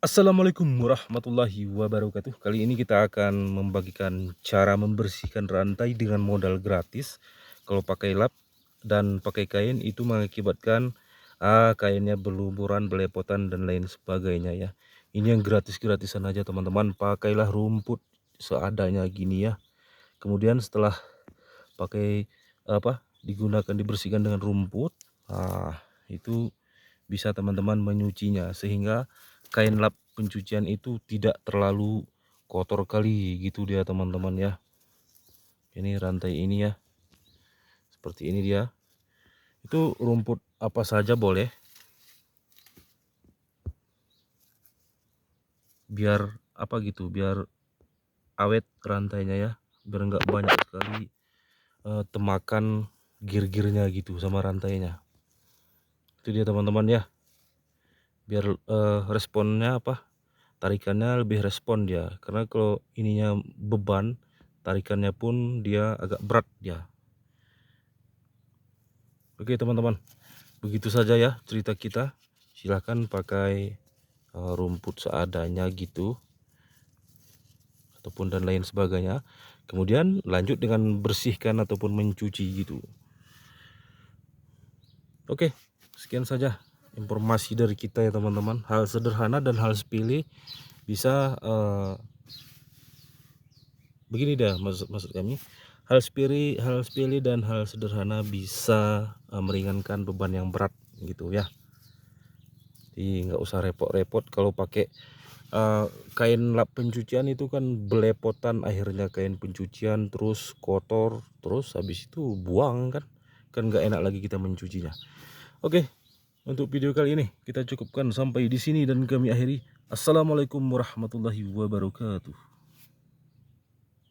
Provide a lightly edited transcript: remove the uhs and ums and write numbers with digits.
Assalamualaikum warahmatullahi wabarakatuh. Kali ini kita akan membagikan cara membersihkan rantai dengan modal gratis. Kalau pakai lap dan pakai kain itu mengakibatkan kainnya berlumuran, belepotan dan lain sebagainya ya. Ini yang gratis-gratisan aja teman-teman. Pakailah rumput seadanya gini ya. Kemudian setelah pakai digunakan dibersihkan dengan rumput, itu bisa teman-teman menyucinya sehingga kain lap pencucian itu tidak terlalu kotor kali gitu dia teman-teman ya. Ini rantai ini ya, seperti ini dia. Itu rumput apa saja boleh, biar biar awet rantainya ya, biar nggak banyak sekali temakan gir-girnya gitu sama rantainya. Itu dia teman-teman ya, biar responnya tarikannya lebih respon dia, karena kalau ininya beban, tarikannya pun dia agak berat ya. Oke teman-teman, begitu saja ya cerita kita. Silahkan pakai rumput seadanya gitu ataupun dan lain sebagainya, kemudian lanjut dengan bersihkan ataupun mencuci gitu. Oke, sekian saja informasi dari kita ya teman-teman. Hal sederhana dan hal sepele bisa begini dah, maksud kami, hal sepele dan hal sederhana bisa meringankan beban yang berat gitu ya. Jadi nggak usah repot-repot kalau pakai kain lap pencucian itu kan belepotan, akhirnya kain pencucian terus kotor, terus habis itu buang kan nggak enak lagi kita mencucinya. Oke, untuk video kali ini kita cukupkan sampai di sini dan kami akhiri. Assalamualaikum warahmatullahi wabarakatuh.